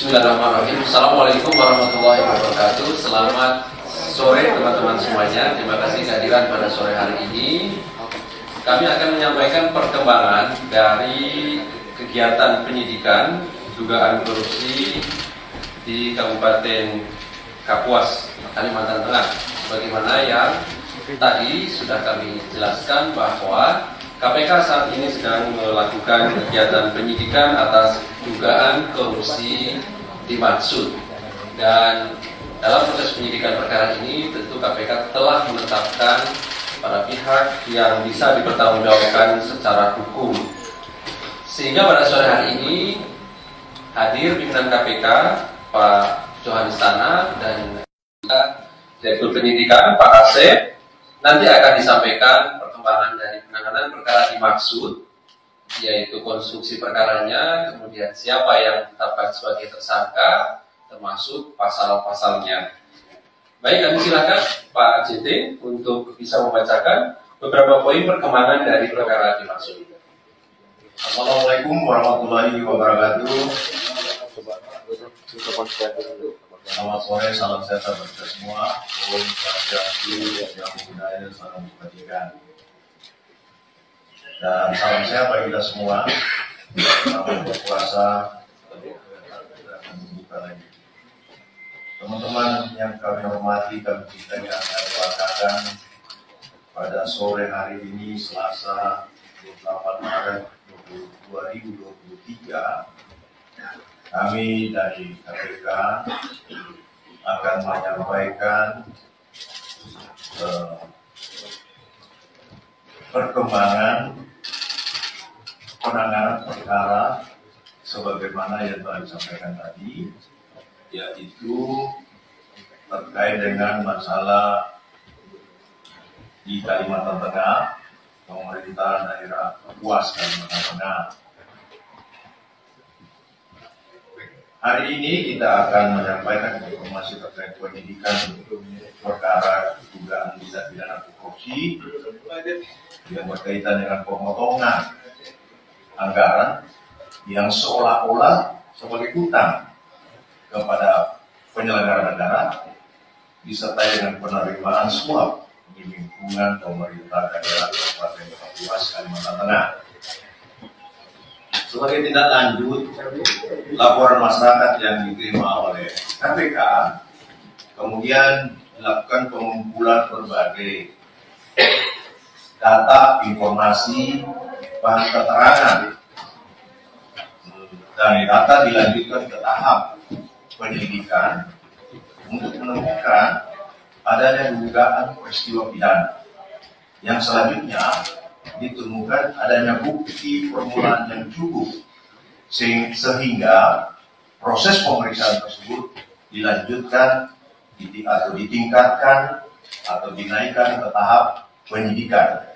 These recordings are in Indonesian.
Bismillahirrahmanirrahim. Assalamualaikum warahmatullahi wabarakatuh. Selamat sore teman-teman semuanya. Terima kasih kehadiran pada sore hari ini. Kami akan menyampaikan perkembangan dari kegiatan penyidikan dugaan korupsi di Kabupaten Kapuas, Kalimantan Tengah. Sebagaimana yang tadi sudah kami jelaskan bahwa KPK saat ini sedang melakukan kegiatan penyidikan atas dugaan korupsi dimaksud. Dan dalam proses penyidikan perkara ini tentu KPK telah menetapkan para pihak yang bisa dipertanggungjawabkan secara hukum. Sehingga pada sore hari ini hadir pimpinan KPK Pak Johan Istana dan Direktur Penyidikan Pak Asep. Nanti akan disampaikan perkembangan dari penanganan perkara dimaksud, yaitu konstruksi perkaranya, kemudian siapa yang ditetapkan sebagai tersangka, termasuk pasal-pasalnya. Baik, kami silakan Pak JT untuk bisa membacakan beberapa poin perkembangan dari perkara dimaksud. Assalamualaikum warahmatullahi wabarakatuh. Selamat sore, salam sejahtera bagi kita semua. Om Swastiastu, Namo Buddhaya, salam kebajikan. Dan salam sehat bagi kita semua. Selamat berpuasa. Kita akan membuka lagi. Teman-teman yang kami hormati, kami cintai, yang kami banggakan, pada sore hari ini Selasa 28 Maret 2023, kami dari KPK akan menyampaikan perkembangan penanganan perkara sebagaimana yang telah disampaikan tadi, yaitu terkait dengan masalah di Kalimantan Tengah, pemerintah daerah Kapuas Kalimantan Tengah. Hari ini kita akan menyampaikan informasi terkait penyidikan perkara dugaan tindak pidana korupsi yang berkaitan dengan pemotongan anggaran yang seolah-olah sebagai hutang kepada penyelenggara negara disertai dengan penerimaan suap di lingkungan pemerintah daerah Kabupaten Kapuas Kalimantan Tengah. Sebagai tindak lanjut, laporan masyarakat yang diterima oleh KPK kemudian dilakukan pengumpulan berbagai data, informasi, bahan keterangan, dan data dilanjutkan ke tahap penyelidikan untuk menemukan adanya dugaan peristiwa pidana. Yang selanjutnya ditemukan adanya bukti permulaan yang cukup sehingga proses pemeriksaan tersebut dilanjutkan atau ditingkatkan atau dinaikkan ke tahap penyidikan.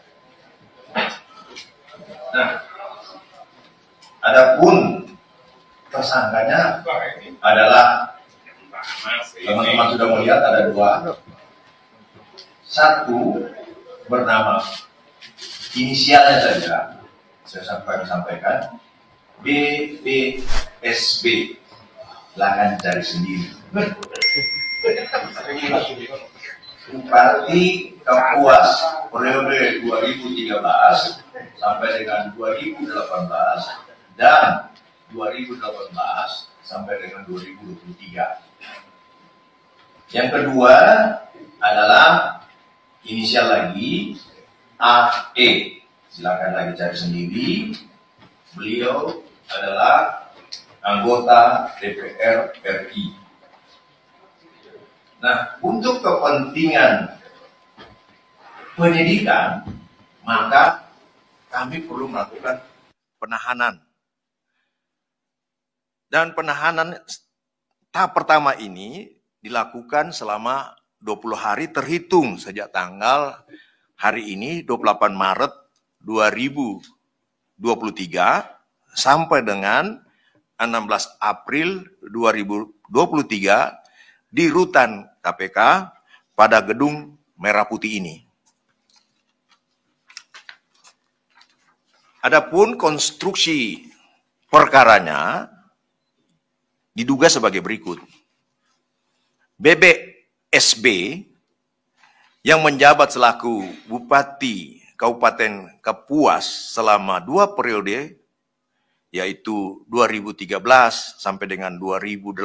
Nah, adapun tersangkanya adalah, teman-teman sudah melihat ada dua. Satu bernama, inisialnya saja saya sampaikan, BBSB, silakan cari sendiri. Bupati Kapuas periode 2013 sampai dengan 2018 dan 2018 sampai dengan 2023. Yang kedua adalah inisial lagi AE, silakan lagi cari sendiri. Beliau adalah anggota DPR RI. Nah, untuk kepentingan penyidikan, maka kami perlu melakukan penahanan. Dan penahanan tahap pertama ini dilakukan selama 20 hari terhitung sejak tanggal hari ini 28 Maret 2023 sampai dengan 16 April 2023 di rutan KPK pada gedung Merah Putih ini. Adapun konstruksi perkaranya diduga sebagai berikut. BBSB yang menjabat selaku Bupati Kabupaten Kapuas selama 2 periode, yaitu 2013 sampai dengan 2018,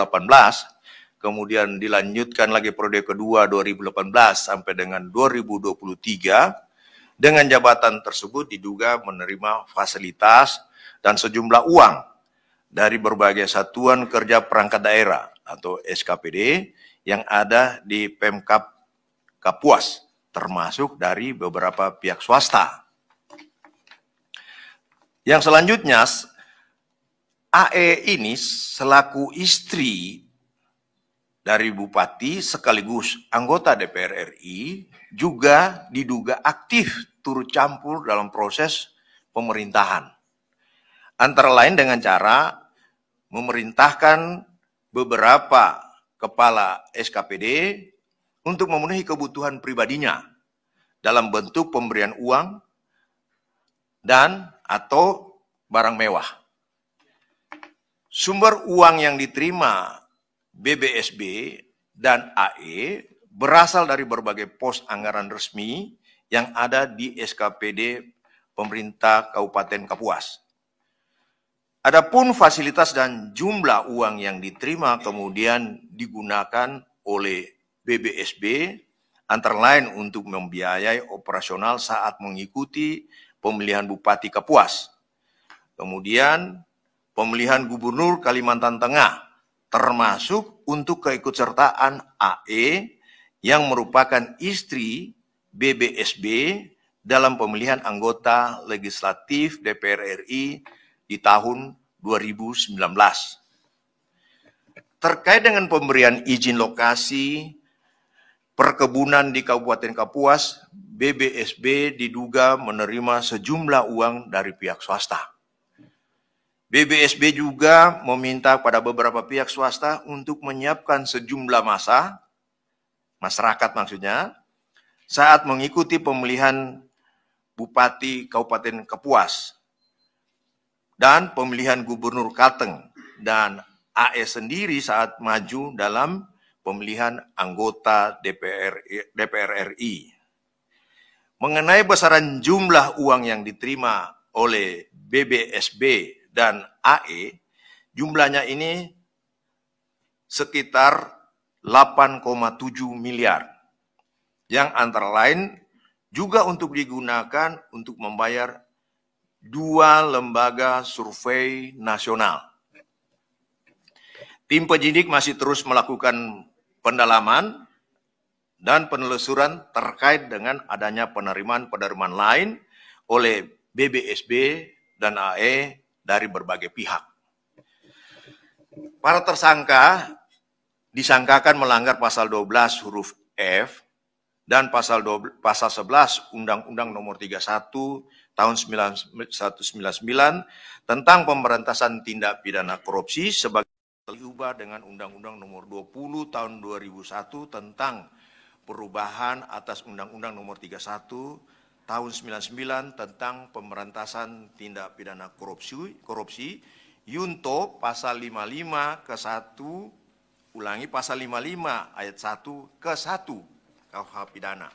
kemudian dilanjutkan lagi periode kedua 2018 sampai dengan 2023, dengan jabatan tersebut diduga menerima fasilitas dan sejumlah uang dari berbagai satuan kerja perangkat daerah atau SKPD yang ada di Pemkab Kapuas, termasuk dari beberapa pihak swasta. Yang selanjutnya, AE ini selaku istri dari Bupati sekaligus anggota DPR RI juga diduga aktif turut campur dalam proses pemerintahan. Antara lain dengan cara memerintahkan beberapa kepala SKPD untuk memenuhi kebutuhan pribadinya dalam bentuk pemberian uang dan atau barang mewah. Sumber uang yang diterima BBSB dan AE berasal dari berbagai pos anggaran resmi yang ada di SKPD pemerintah Kabupaten Kapuas. Adapun fasilitas dan jumlah uang yang diterima kemudian digunakan oleh BBSB antara lain untuk membiayai operasional saat mengikuti pemilihan Bupati Kapuas. Kemudian pemilihan Gubernur Kalimantan Tengah, termasuk untuk keikutsertaan AE yang merupakan istri BBSB dalam pemilihan anggota legislatif DPR RI di tahun 2019. Terkait dengan pemberian izin lokasi perkebunan di Kabupaten Kapuas, BBSB diduga menerima sejumlah uang dari pihak swasta. BBSB juga meminta pada beberapa pihak swasta untuk menyiapkan sejumlah masyarakat maksudnya, saat mengikuti pemilihan Bupati Kabupaten Kapuas dan pemilihan Gubernur Kalteng, dan AE sendiri saat maju dalam pemilihan anggota DPR RI. Mengenai besaran jumlah uang yang diterima oleh BBSB dan AE, jumlahnya ini sekitar 8,7 miliar, yang antara lain juga untuk digunakan untuk membayar 2 lembaga survei nasional. Tim penyidik masih terus melakukan pendalaman dan penelusuran terkait dengan adanya penerimaan lain oleh BBSB dan AE dari berbagai pihak. Para tersangka disangkakan melanggar pasal 12 huruf F dan pasal 11 Undang-Undang Nomor 31 Tahun 1999 tentang pemberantasan tindak pidana korupsi sebagai diubah dengan Undang-Undang Nomor 20 Tahun 2001 tentang perubahan atas Undang-Undang Nomor 31 Tahun 99 tentang pemberantasan tindak pidana korupsi Yunto pasal 55 ke 1, ulangi pasal 55 ayat 1 ke 1 KUH pidana.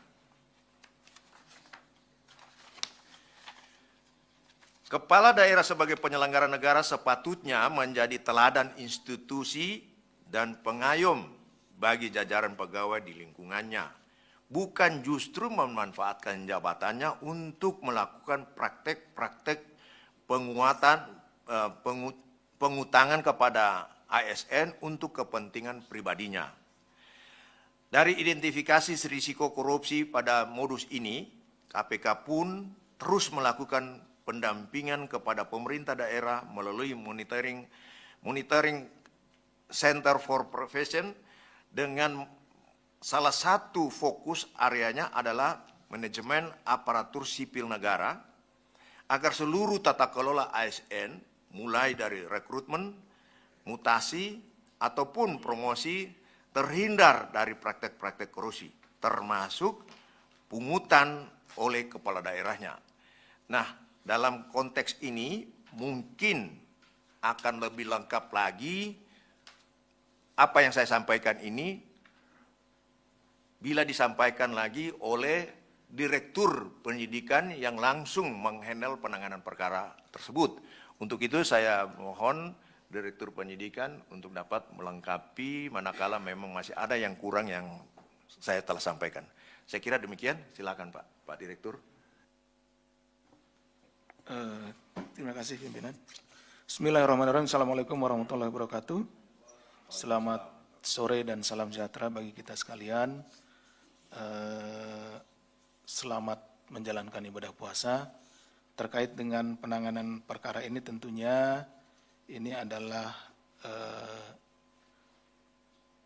Kepala daerah sebagai penyelenggara negara sepatutnya menjadi teladan institusi dan pengayom bagi jajaran pegawai di lingkungannya, bukan justru memanfaatkan jabatannya untuk melakukan praktek-praktek pengutangan kepada ASN untuk kepentingan pribadinya. Dari identifikasi risiko korupsi pada modus ini, KPK pun terus melakukan pendampingan kepada pemerintah daerah melalui monitoring Center for Prevention dengan salah satu fokus areanya adalah manajemen aparatur sipil negara agar seluruh tata kelola ASN mulai dari rekrutmen, mutasi, ataupun promosi terhindar dari praktek-praktek korupsi, termasuk pungutan oleh kepala daerahnya. Nah, dalam konteks ini mungkin akan lebih lengkap lagi apa yang saya sampaikan ini bila disampaikan lagi oleh Direktur Penyidikan yang langsung menghandle penanganan perkara tersebut. Untuk itu saya mohon Direktur Penyidikan untuk dapat melengkapi manakala memang masih ada yang kurang yang saya telah sampaikan. Saya kira demikian, silakan Pak Direktur. Terima kasih pimpinan. Bismillahirrahmanirrahim. Assalamualaikum warahmatullahi wabarakatuh. Selamat sore dan salam sejahtera bagi kita sekalian. Selamat menjalankan ibadah puasa. Terkait dengan penanganan perkara ini tentunya ini adalah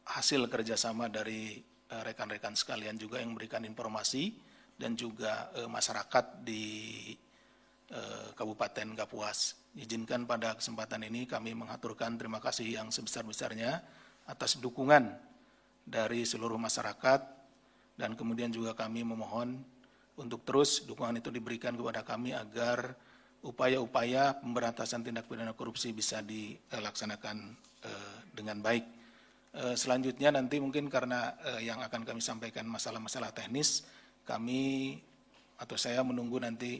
hasil kerjasama dari rekan-rekan sekalian juga yang memberikan informasi dan juga masyarakat di Kabupaten Kapuas. Izinkan pada kesempatan ini kami mengaturkan terima kasih yang sebesar-besarnya atas dukungan dari seluruh masyarakat dan kemudian juga kami memohon untuk terus dukungan itu diberikan kepada kami agar upaya-upaya pemberantasan tindak pidana korupsi bisa dilaksanakan dengan baik. Selanjutnya nanti mungkin karena yang akan kami sampaikan masalah-masalah teknis, kami atau saya menunggu nanti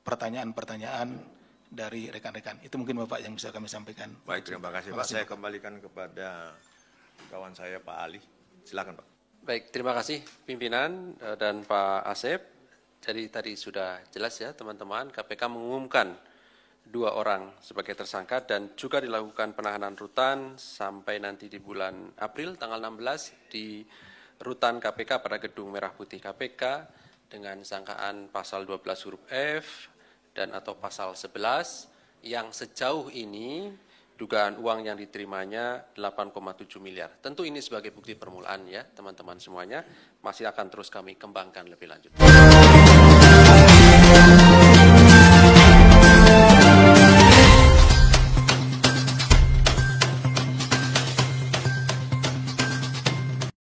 pertanyaan-pertanyaan dari rekan-rekan. Itu mungkin Bapak yang bisa kami sampaikan. Baik, terima kasih Pak. Saya kembalikan kepada kawan saya Pak Ali. Silakan Pak. Baik, terima kasih pimpinan dan Pak Asep. Jadi tadi sudah jelas ya teman-teman, KPK mengumumkan 2 orang sebagai tersangka dan juga dilakukan penahanan rutan sampai nanti di bulan April tanggal 16 di rutan KPK pada Gedung Merah Putih KPK dengan sangkaan pasal 12 huruf F dan atau pasal 11 yang sejauh ini dugaan uang yang diterimanya 8,7 miliar. Tentu ini sebagai bukti permulaan ya teman-teman semuanya, masih akan terus kami kembangkan lebih lanjut.